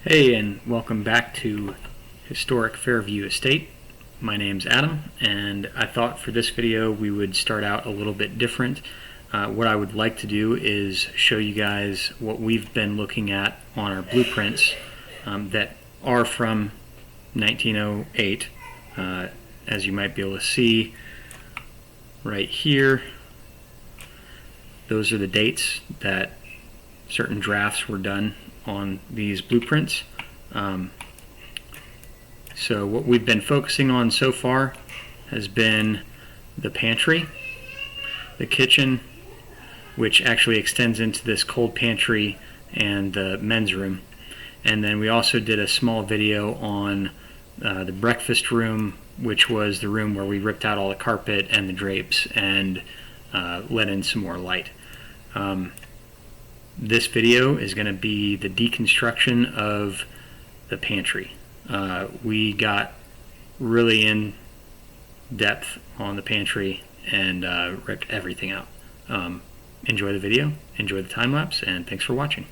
Hey, and welcome back to historic Fairview Estate. My name's Adam, and I thought for this video we would start out a little bit different. What I would like to do is show you guys what we've been looking at on our blueprints that are from 1908. As you might be able to see right here, those are the dates that certain drafts were done on these blueprints. So what we've been focusing on so far has been the pantry, the kitchen, which actually extends into this cold pantry and the men's room. And then we also did a small video on the breakfast room, which was the room where we ripped out all the carpet and the drapes and let in some more light. This video is going to be the deconstruction of the pantry. We got really in depth on the pantry and ripped everything out. Enjoy the video, enjoy the time lapse, and thanks for watching.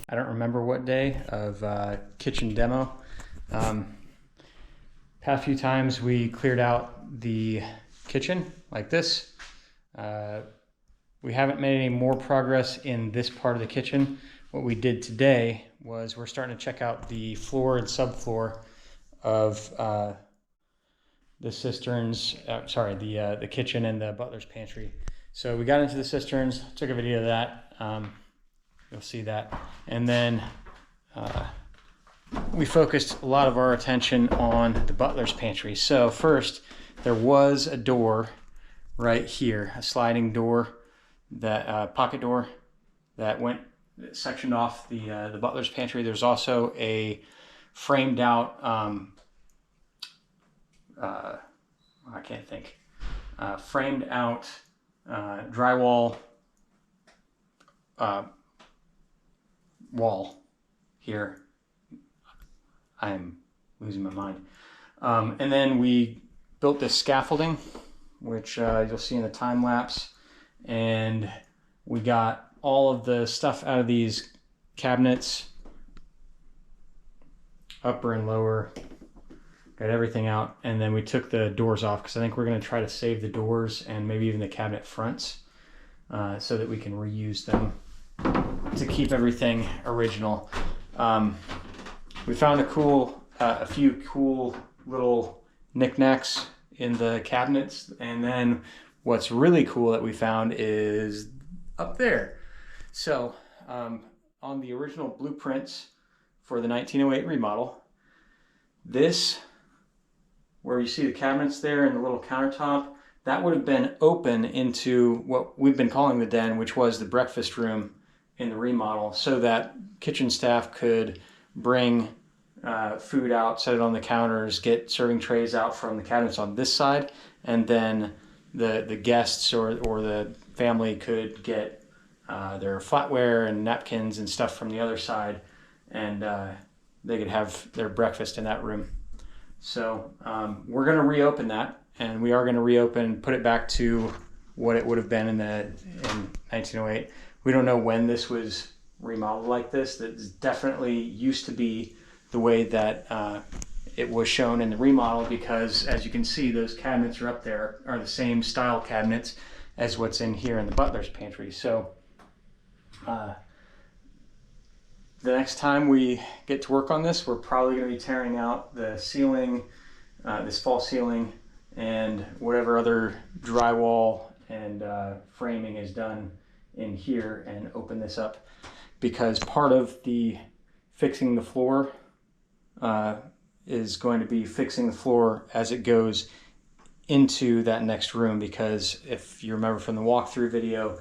I don't remember what day of kitchen demo. Past few times we cleared out the kitchen like this. We haven't made any more progress in this part of the kitchen. What we did today was we're starting to check out the floor and subfloor of the cisterns, the kitchen and the butler's pantry. So we got into the cisterns, took a video of that. You'll see that. And then we focused a lot of our attention on the butler's pantry. So first, there was a door right here, a sliding door, that pocket door that sectioned off the butler's pantry. There's also a framed out framed out drywall wall here. I'm losing my mind. And then we built this scaffolding, which you'll see in the time lapse. And we got all of the stuff out of these cabinets, upper and lower, got everything out. And then we took the doors off because I think we're going to try to save the doors and maybe even the cabinet fronts so that we can reuse them to keep everything original. We found a few cool little knickknacks in the cabinets, and then what's really cool that we found is up there. So on the original blueprints for the 1908 remodel, this, where you see the cabinets there and the little countertop, that would have been open into what we've been calling the den, which was the breakfast room in the remodel, so that kitchen staff could bring food out, set it on the counters, get serving trays out from the cabinets on this side, and then the guests or the family could get their flatware and napkins and stuff from the other side, and they could have their breakfast in that room. So we're going to reopen that, and we are going to put it back to what it would have been in 1908. We don't know when this was remodeled like this. That definitely used to be the way that it was shown in the remodel, because as you can see, those cabinets are up there are the same style cabinets as what's in here in the butler's pantry. So the next time we get to work on this, we're probably going to be tearing out the ceiling, this false ceiling, and whatever other drywall and framing is done in here, and open this up, because part of the fixing the floor is going to be fixing the floor as it goes into that next room, because if you remember from the walkthrough video,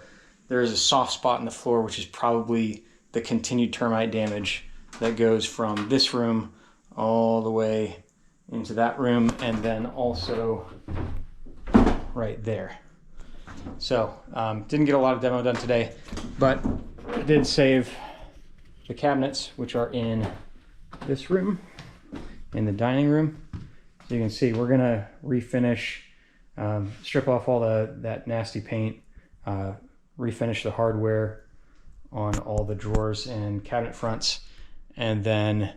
there is a soft spot in the floor, which is probably the continued termite damage that goes from this room all the way into that room, and then also right there. So didn't get a lot of demo done today, but I did save the cabinets, which are in this room, in the dining room. So you can see we're gonna refinish, strip off all that nasty paint, refinish the hardware on all the drawers and cabinet fronts, And then,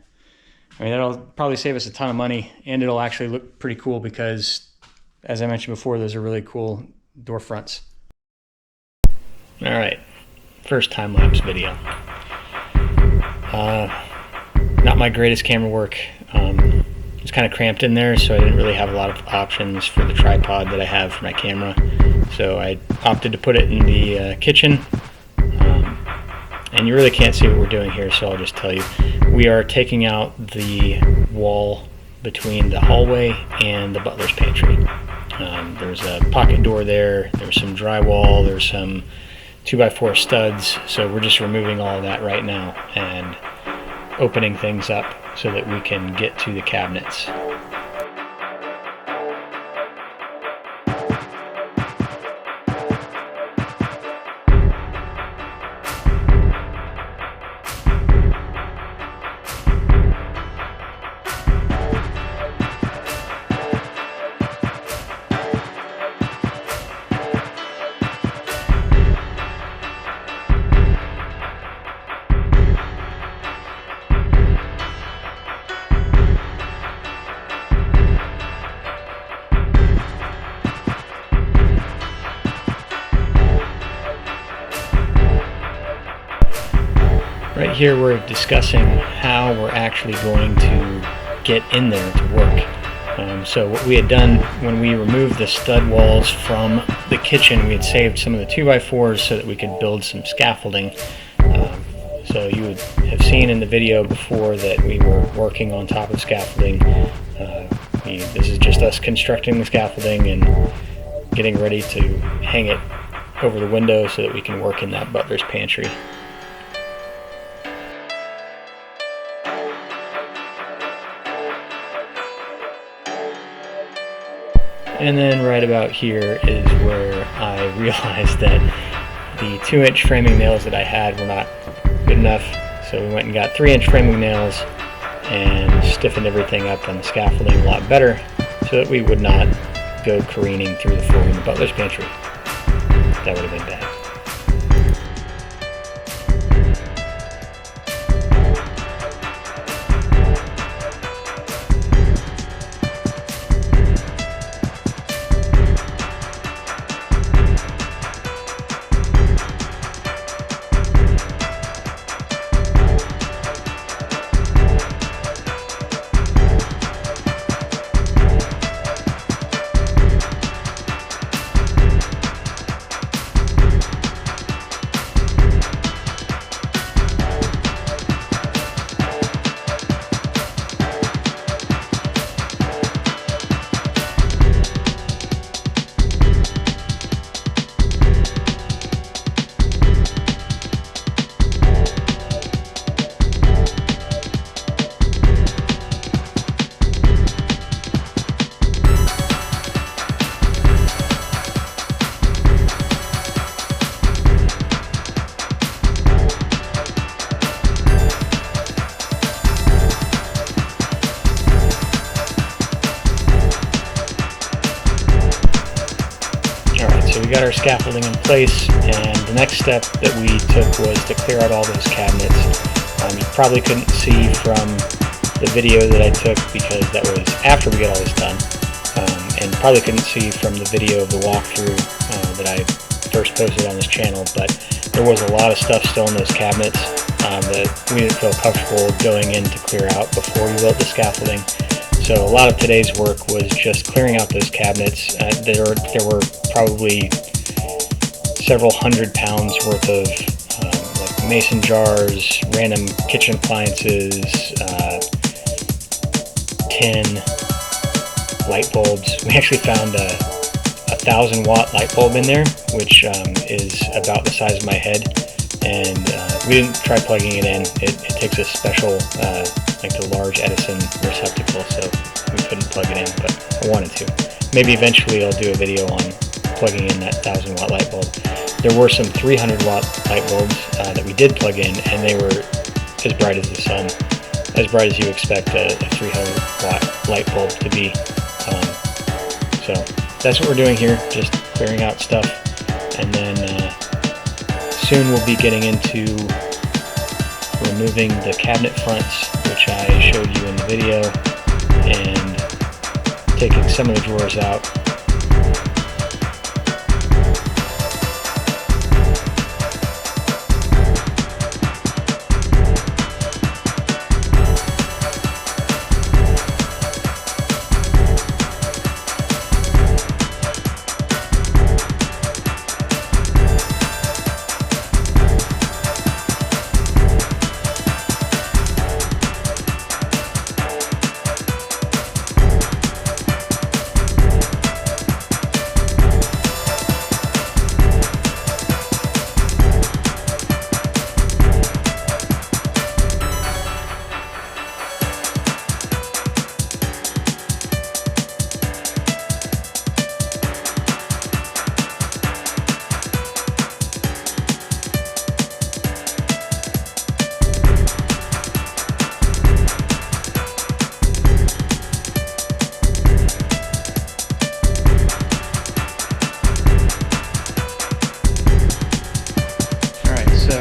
I mean, that'll probably save us a ton of money, and it'll actually look pretty cool because, as I mentioned before, those are really cool door fronts. All right, first time-lapse video. Not my greatest camera work. It's kind of cramped in there, so I didn't really have a lot of options for the tripod that I have for my camera. So I opted to put it in the kitchen. And you really can't see what we're doing here, so I'll just tell you. We are taking out the wall between the hallway and the butler's pantry. There's a pocket door there, there's some drywall, there's some 2x4 studs, so we're just removing all of that right now and opening things up so that we can get to the cabinets. Right here we're discussing how we're actually going to get in there to work. So what we had done when we removed the stud walls from the kitchen, we had saved some of the 2x4s so that we could build some scaffolding. So you would have seen in the video before that we were working on top of scaffolding. This is just us constructing the scaffolding and getting ready to hang it over the window so that we can work in that butler's pantry. And then right about here is where I realized that the 2-inch framing nails that I had were not good enough, so we went and got 3-inch framing nails and stiffened everything up on the scaffolding a lot better so that we would not go careening through the floor in the butler's pantry. That would have been bad. So we got our scaffolding in place, and the next step that we took was to clear out all those cabinets. You probably couldn't see from the video that I took because that was after we got all this done, and probably couldn't see from the video of the walkthrough that I first posted on this channel, but there was a lot of stuff still in those cabinets that we didn't feel comfortable going in to clear out before we built the scaffolding. So a lot of today's work was just clearing out those cabinets. There were probably several hundred pounds worth of like mason jars, random kitchen appliances, tin, light bulbs. We actually found a 1,000-watt light bulb in there, which is about the size of my head, and we didn't try plugging it in. It takes a special like the large Edison receptacle, so we couldn't plug it in, but I wanted to. Maybe eventually I'll do a video on plugging in that 1,000-watt light bulb. There were some 300-watt light bulbs that we did plug in, and they were as bright as the sun, as bright as you expect a 300-watt light bulb to be. So that's what we're doing here, just clearing out stuff, and then soon we'll be getting into removing the cabinet fronts, which I showed you in the video, and taking some of the drawers out.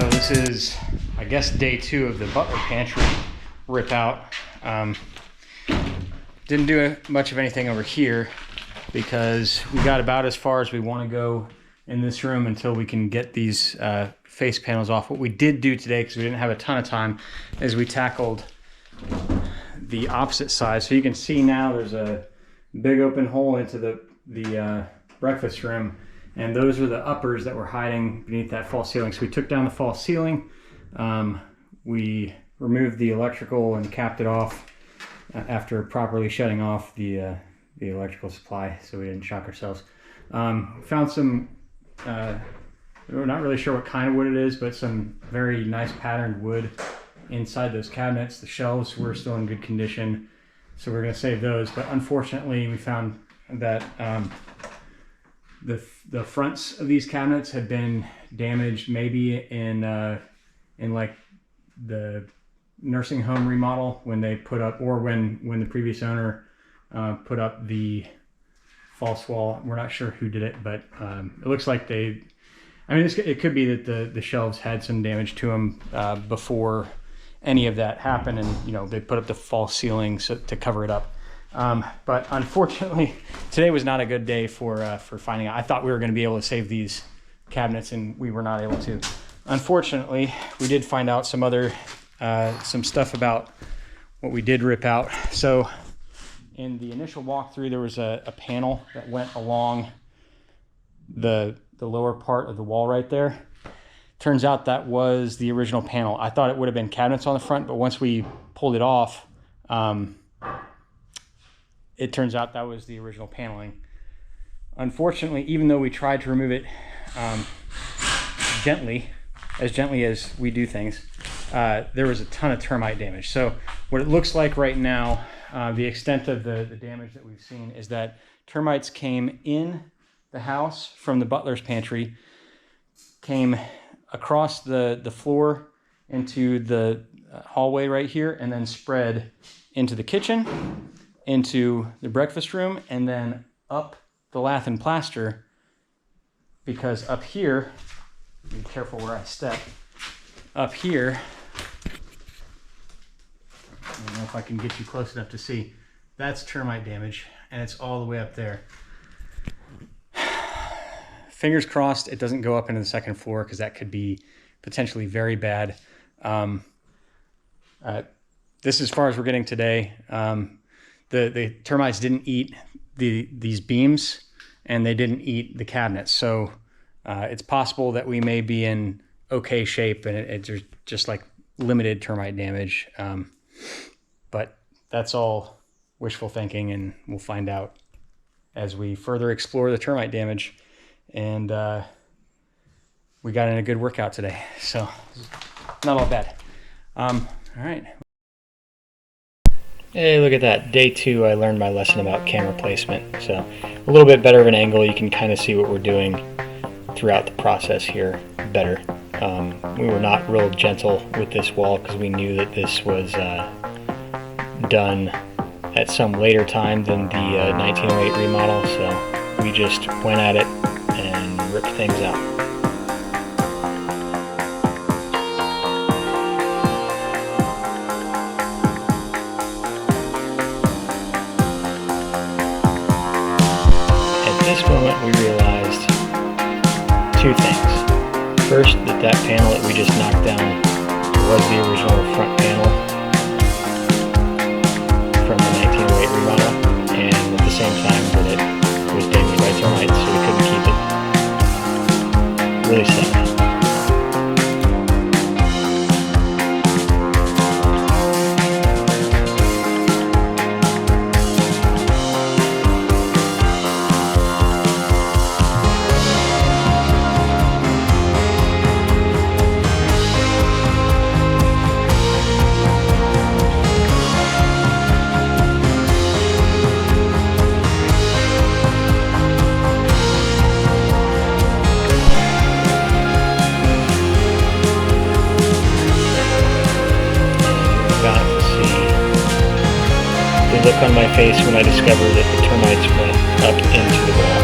This is, I guess, day 2 of the Butler Pantry rip out. Didn't do much of anything over here because we got about as far as we want to go in this room until we can get these face panels off. What we did do today, because we didn't have a ton of time, is we tackled the opposite side. So you can see now there's a big open hole into the breakfast room. And those are the uppers that were hiding beneath that false ceiling. So we took down the false ceiling, we removed the electrical and capped it off after properly shutting off the electrical supply so we didn't shock ourselves. Found some, we're not really sure what kind of wood it is, but some very nice patterned wood inside those cabinets. The shelves were still in good condition, so we're going to save those. But unfortunately, we found that the fronts of these cabinets had been damaged, maybe in like the nursing home remodel when they put up, or when the previous owner put up the false wall. We're not sure who did it, but it looks like it could be that the shelves had some damage to them before any of that happened, and they put up the false ceiling to cover it up. But unfortunately, today was not a good day for finding out. I thought we were going to be able to save these cabinets, and we were not able to. Unfortunately, we did find out some stuff about what we did rip out. So in the initial walkthrough, there was a panel that went along the lower part of the wall right there. Turns out that was the original panel. I thought it would have been cabinets on the front, but once we pulled it off, it turns out that was the original paneling. Unfortunately, even though we tried to remove it gently as we do things, there was a ton of termite damage. So what it looks like right now, the extent of the damage that we've seen, is that termites came in the house from the Butler's pantry, came across the floor into the hallway right here, and then spread into the kitchen, into the breakfast room, and then up the lath and plaster, because up here, be careful where I step, up here, I don't know if I can get you close enough to see, that's termite damage, and it's all the way up there. Fingers crossed it doesn't go up into the second floor, because that could be potentially very bad. This is as far as we're getting today. The termites didn't eat these beams, and they didn't eat the cabinets. So it's possible that we may be in okay shape, and it's just like limited termite damage. But that's all wishful thinking, and we'll find out as we further explore the termite damage. And we got in a good workout today, so not all bad. All right. Hey, look at that. Day 2, I learned my lesson about camera placement. So a little bit better of an angle. You can kind of see what we're doing throughout the process here better. We were not real gentle with this wall because we knew that this was done at some later time than the 1908 remodel. So we just went at it and ripped things out. moment we realized two things. First, that panel that we just knocked down was the original front panel from the 1908 remodel, and at the same time that it was damaged by termites, so we couldn't keep it. Really sad. Look on my face when I discovered that the termites went up into the wall.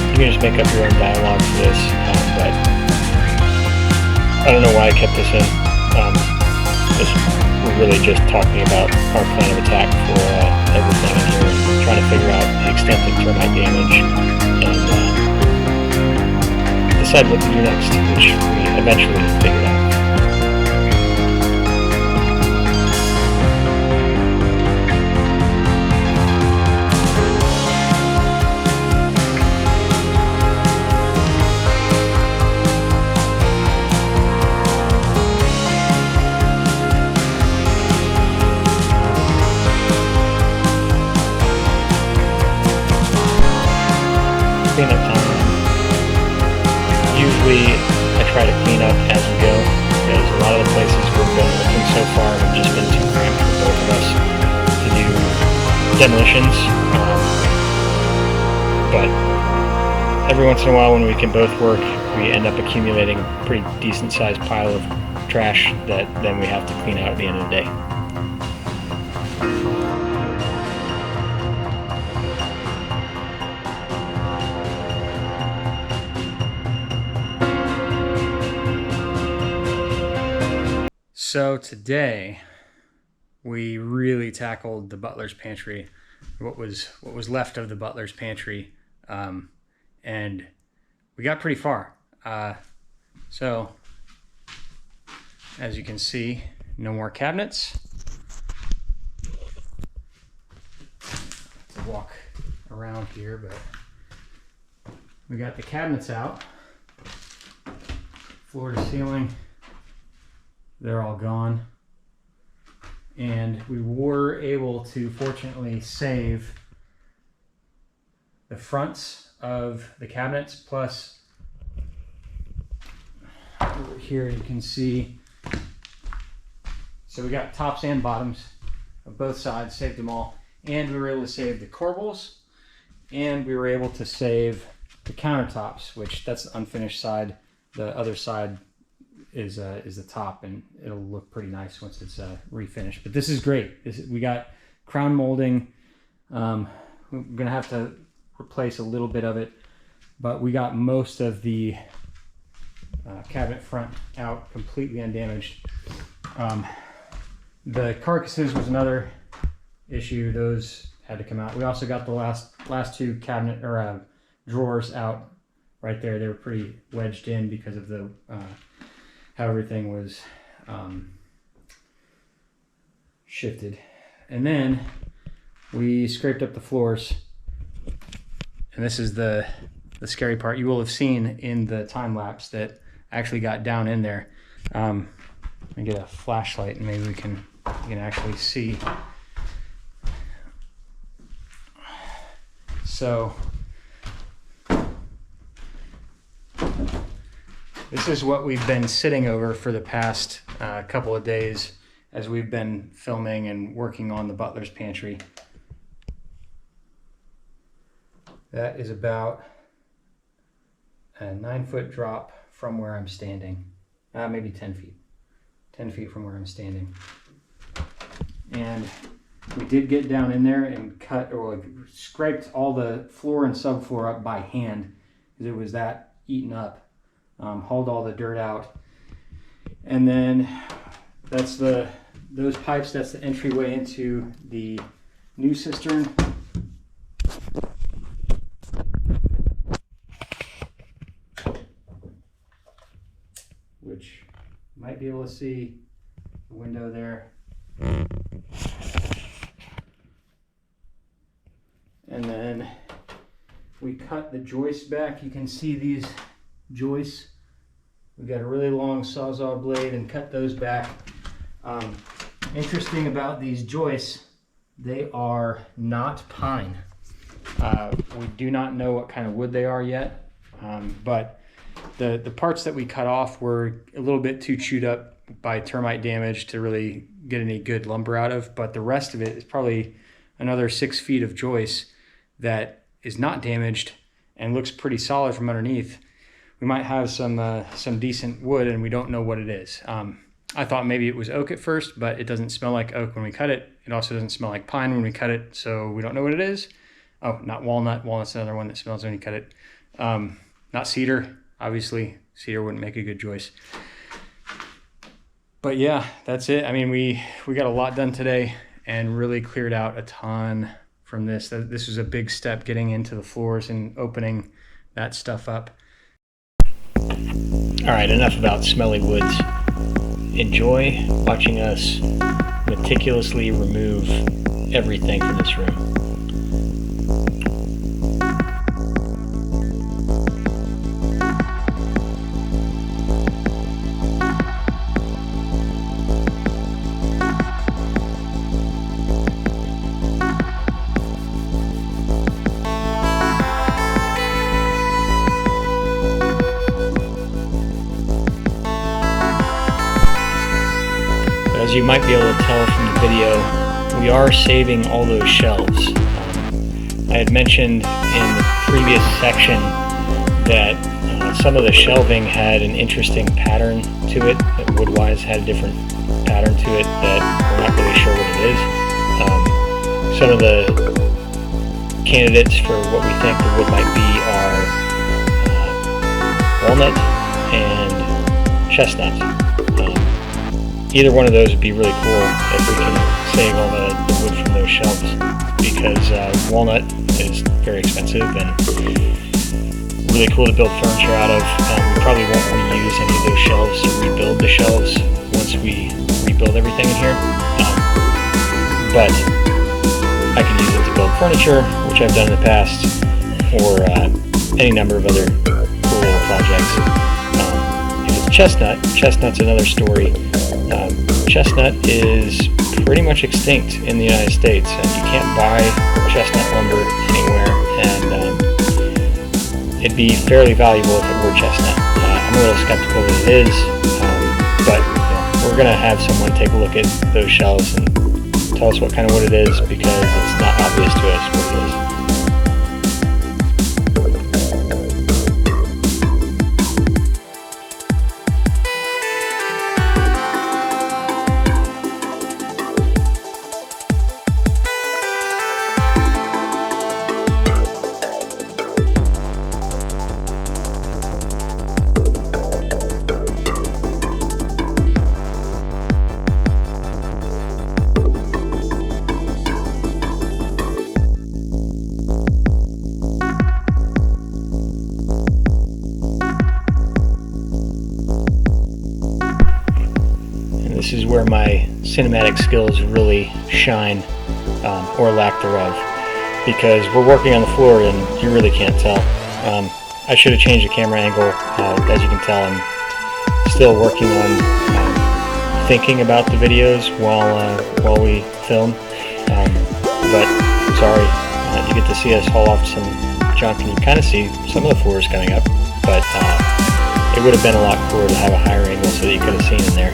You can just make up your own dialogue for this, but I don't know why I kept this in. We're really just talking about our plan of attack for everything in here, and trying to figure out the extent of termite damage, and decide what to do next, which we eventually figured out. Cleanup time. Usually I try to clean up as we go, because a lot of the places we've been looking so far have just been too cramped for both of us to do demolitions. But every once in a while when we can both work, we end up accumulating a pretty decent sized pile of trash that then we have to clean out at the end of the day. So today we really tackled the Butler's Pantry, what was left of the Butler's Pantry, and we got pretty far. So as you can see, no more cabinets. To walk around here, but we got the cabinets out, floor to ceiling. They're all gone, and we were able to fortunately save the fronts of the cabinets, plus over here you can see, so we got tops and bottoms of both sides, saved them all, and we were able to save the corbels, and we were able to save the countertops, which that's the unfinished side. The other side is the top, and it'll look pretty nice once it's refinished. But this is great. We got crown molding. We're gonna have to replace a little bit of it, but we got most of the cabinet front out completely undamaged. The carcasses was another issue. Those had to come out. We also got the last two cabinet or drawers out right there. They were pretty wedged in because of the how everything was shifted. And then we scraped up the floors, and this is the scary part. You will have seen in the time lapse that actually got down in there. Let me get a flashlight and maybe you can actually see. So this is what we've been sitting over for the past couple of days as we've been filming and working on the Butler's Pantry. That is about a 9-foot drop from where I'm standing. Maybe 10 feet. 10 feet from where I'm standing. And we did get down in there and cut or scraped all the floor and subfloor up by hand because it was that eaten up. Hauled all the dirt out. And then that's those pipes, that's the entryway into the new cistern. Which you might be able to see the window there. And then we cut the joists back. You can see these joists. We got a really long sawzall blade and cut those back. Interesting about these joists, they are not pine. We do not know what kind of wood they are yet, but the parts that we cut off were a little bit too chewed up by termite damage to really get any good lumber out of, but the rest of it is probably another 6 feet of joist that is not damaged and looks pretty solid from underneath. We might have some decent wood and we don't know what it is. I thought maybe it was oak at first, but it doesn't smell like oak when we cut it. It also doesn't smell like pine when we cut it, so we don't know what it is. Oh, not walnut. Walnut's another one that smells when you cut it. Not cedar. Obviously, cedar wouldn't make a good joist. But yeah, that's it. I mean, we got a lot done today and really cleared out a ton from this. This was a big step getting into the floors and opening that stuff up. All right, enough about smelly woods. Enjoy watching us meticulously remove everything from this room. As you might be able to tell from the video, we are saving all those shelves. I had mentioned in the previous section that some of the shelving had an interesting pattern to it, that wood-wise had a different pattern to it that we're not really sure what it is. Some of the candidates for what we think the wood might be are walnut and chestnut. Either one of those would be really cool if we can save all the wood from those shelves, because walnut is very expensive and really cool to build furniture out of. We probably won't reuse any of those shelves to rebuild the shelves once we rebuild everything in here. But I can use it to build furniture, which I've done in the past, or any number of other cool little projects. If it's chestnut's another story. Chestnut is pretty much extinct in the United States, and you can't buy chestnut lumber anywhere, and it'd be fairly valuable if it were chestnut. I'm a little skeptical that it is, but we're going to have someone take a look at those shelves and tell us what kind of wood it is, because it's not obvious to us what it is. This is where my cinematic skills really shine, or lack thereof, because we're working on the floor and you really can't tell. I should have changed the camera angle. As you can tell, I'm still working on thinking about the videos while we film, but sorry, you get to see us haul off some junk and you kind of see some of the floors coming up, but it would have been a lot cooler to have a higher angle so that you could have seen in there.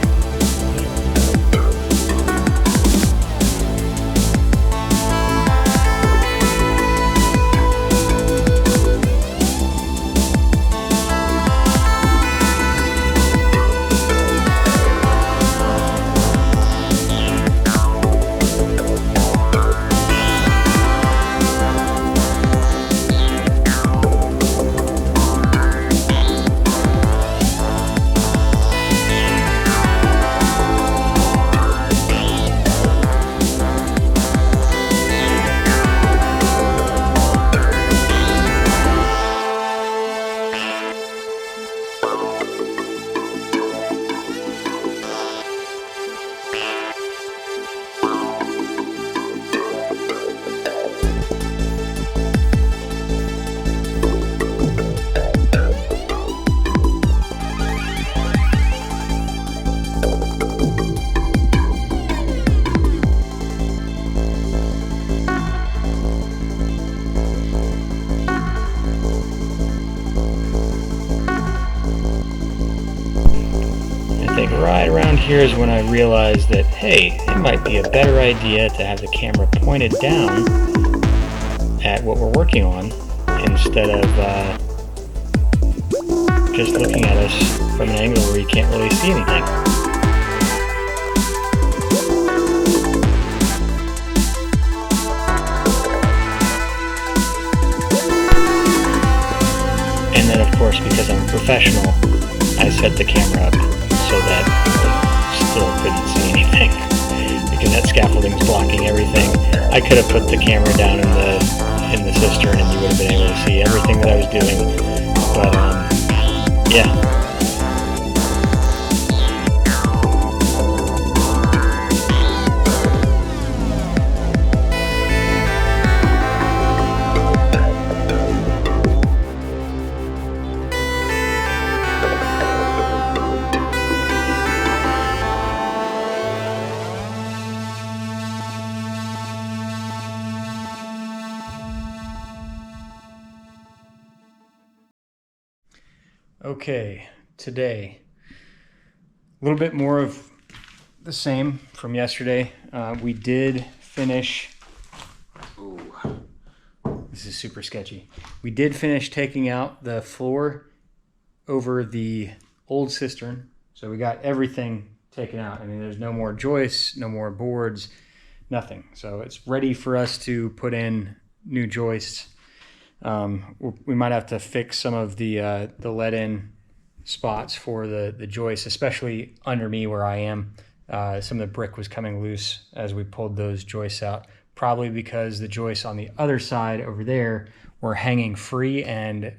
think right around here is when I realized that, hey, it might be a better idea to have the camera pointed down at what we're working on instead of just looking at us from an angle where you can't really see anything. And then of course, because I'm a professional, I set the camera up so that I still couldn't see anything because that scaffolding's blocking everything. I could have put the camera down in the cistern and you would have been able to see everything that I was doing, but yeah. Okay, today, a little bit more of the same from yesterday. We did finish, this is super sketchy. We did finish taking out the floor over the old cistern. So we got everything taken out. I mean, there's no more joists, no more boards, nothing. So it's ready for us to put in new joists. We might have to fix some of the let-in spots for the joists, especially under me where I am. Some of the brick was coming loose as we pulled those joists out, probably because the joists on the other side over there were hanging free and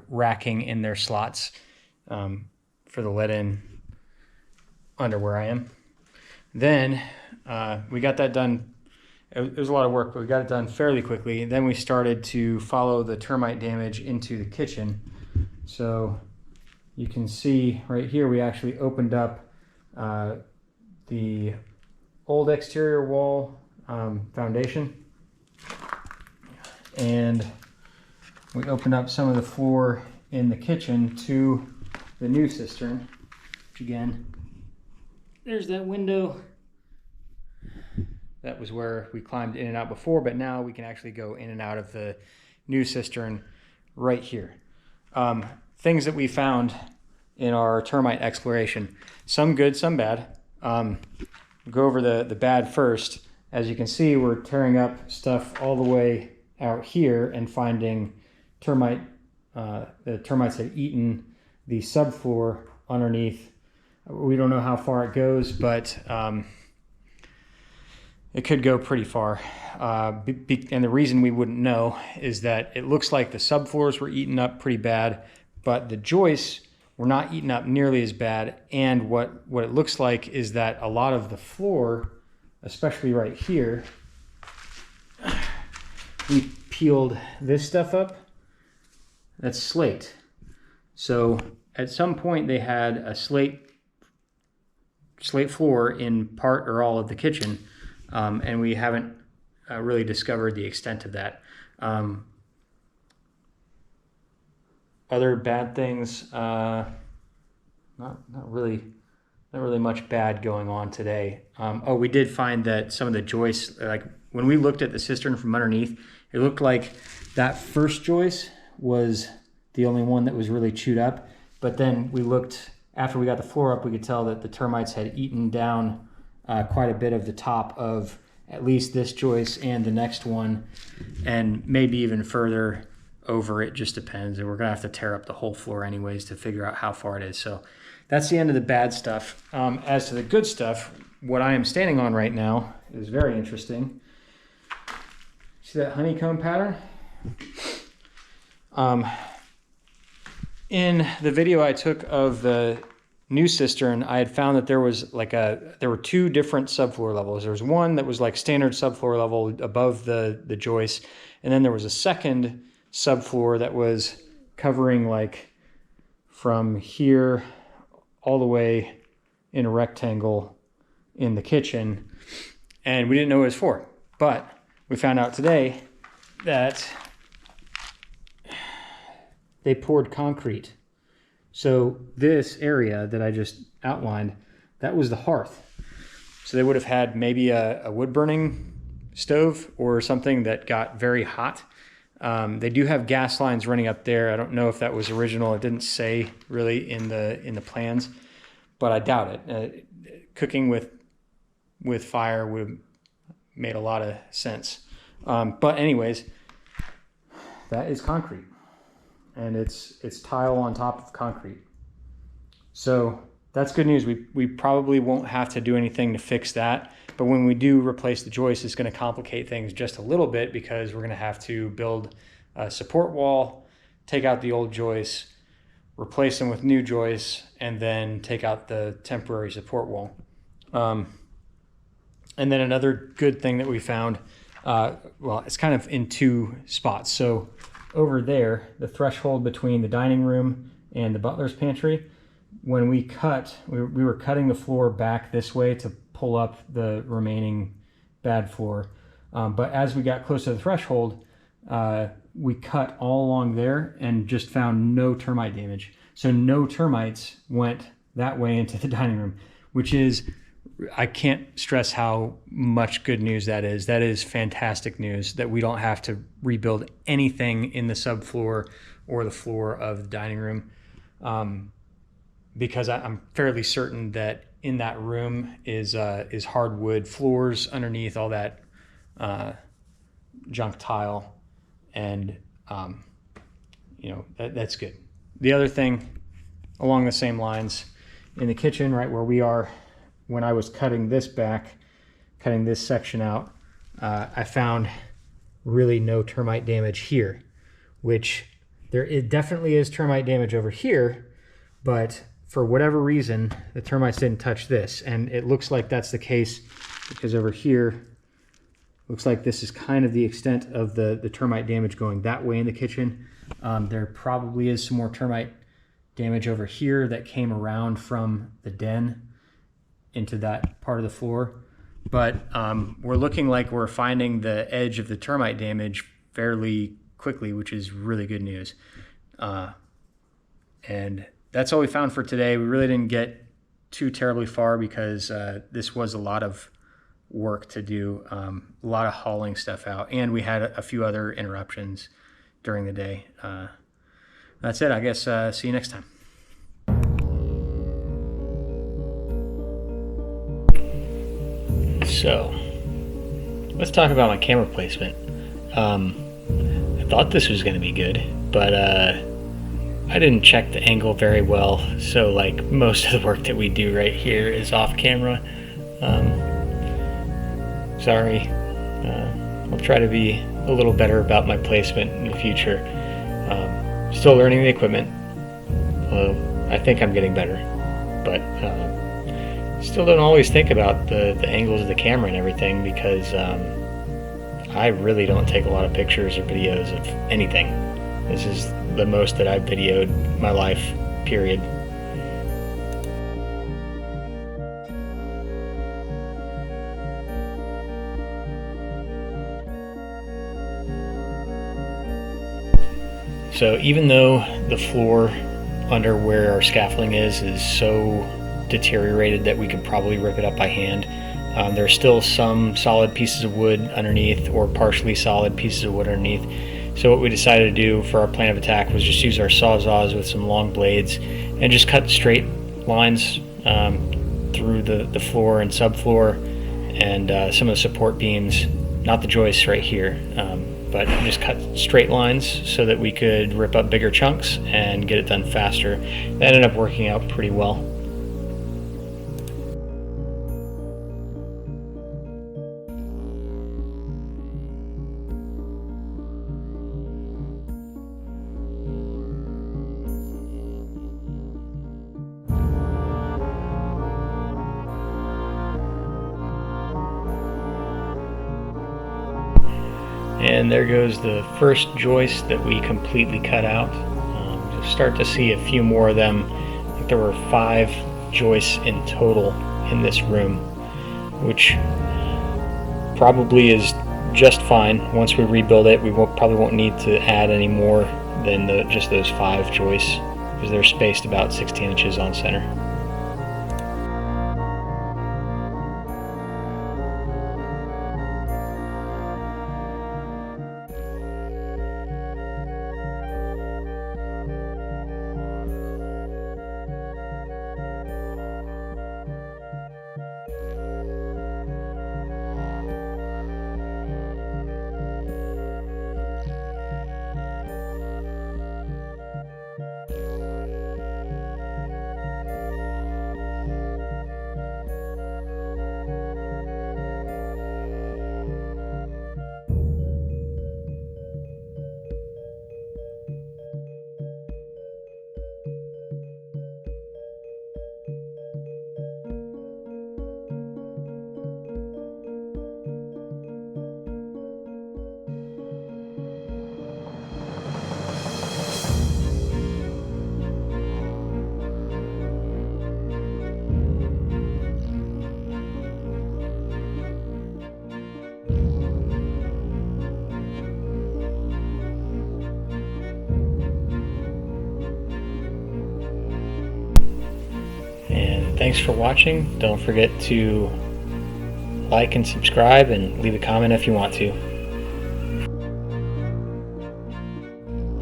racking in their slots for the let-in under where I am. Then we got that done. It was a lot of work, but we got it done fairly quickly. And then we started to follow the termite damage into the kitchen. So you can see right here, we actually opened up the old exterior wall foundation. And we opened up some of the floor in the kitchen to the new cistern, which again, there's that window. That was where we climbed in and out before, but now we can actually go in and out of the new cistern right here. Things that we found in our termite exploration, some good, some bad. We'll go over the bad first. As you can see, we're tearing up stuff all the way out here and finding termite. The termites have eaten the subfloor underneath. We don't know how far it goes, but it could go pretty far. And the reason we wouldn't know is that it looks like the subfloors were eaten up pretty bad, but the joists were not eaten up nearly as bad. And what it looks like is that a lot of the floor, especially right here, we peeled this stuff up. That's slate. So at some point they had a slate floor in part or all of the kitchen. And we haven't really discovered the extent of that. Other bad things, not really much bad going on today. We did find that some of the joists, like when we looked at the cistern from underneath, it looked like that first joist was the only one that was really chewed up. But then we looked, after we got the floor up, we could tell that the termites had eaten down quite a bit of the top of at least this joist and the next one, and maybe even further over. It just depends, and we're gonna have to tear up the whole floor anyways to figure out how far it is. So that's the end of the bad stuff. As to the good stuff, what I am standing on right now is very interesting. See that honeycomb pattern? In the video I took of the new cistern, I had found that there was there were two different subfloor levels. There was one that was like standard subfloor level above the joist, and then there was a second subfloor that was covering like from here all the way in a rectangle in the kitchen, and we didn't know what it was for. But we found out today that they poured concrete. So this area that I just outlined, that was the hearth. So they would have had maybe a wood burning stove or something that got very hot. They do have gas lines running up there. I don't know if that was original. It didn't say really in the plans, but I doubt it. Cooking with fire would have made a lot of sense. But anyways, that is concrete, and it's tile on top of concrete. So that's good news. We probably won't have to do anything to fix that. But when we do replace the joist, it's going to complicate things just a little bit, because we're going to have to build a support wall, take out the old joists, replace them with new joists, and then take out the temporary support wall. And then another good thing that we found, well, it's kind of in two spots. So over there, the threshold between the dining room and the butler's pantry, when we cut, we were cutting the floor back this way to pull up the remaining bad floor. But as we got close to the threshold, we cut all along there and just found no termite damage. So no termites went that way into the dining room, which is, I can't stress how much good news that is. That is fantastic news that we don't have to rebuild anything in the subfloor or the floor of the dining room. Because I'm fairly certain that in that room is hardwood floors underneath all that junk tile, and that's good. The other thing along the same lines, in the kitchen, right where we are, when I was cutting this section out, I found really no termite damage here, which it definitely is termite damage over here, but for whatever reason, the termites didn't touch this. And it looks like that's the case because over here, looks like this is kind of the extent of the termite damage going that way in the kitchen. There probably is some more termite damage over here that came around from the den into that part of the floor. But we're looking like we're finding the edge of the termite damage fairly quickly, which is really good news. And that's all we found for today. We really didn't get too terribly far because this was a lot of work to do, a lot of hauling stuff out, and we had a few other interruptions during the day. That's it, I guess. See you next time. So, let's talk about my camera placement. I thought this was going to be good, but I didn't check the angle very well, so like most of the work that we do right here is off camera. Sorry. I'll try to be a little better about my placement in the future. Still learning the equipment. I think I'm getting better, but still don't always think about the angles of the camera and everything, because I really don't take a lot of pictures or videos of anything. This is the most that I've videoed my life, period. So even though the floor under where our scaffolding is so deteriorated that we could probably rip it up by hand, there's still some solid pieces of wood underneath, or partially solid pieces of wood underneath. So what we decided to do for our plan of attack was just use our sawzalls with some long blades and just cut straight lines through the floor and subfloor and some of the support beams, not the joists right here, but just cut straight lines so that we could rip up bigger chunks and get it done faster. That ended up working out pretty well. And there goes the first joist that we completely cut out. You'll start to see a few more of them. I think there were 5 joists in total in this room, which probably is just fine. Once we rebuild it, we probably won't need to add any more than just those 5 joists, because they're spaced about 16 inches on center. Thanks for watching. Don't forget to like and subscribe and leave a comment if you want to.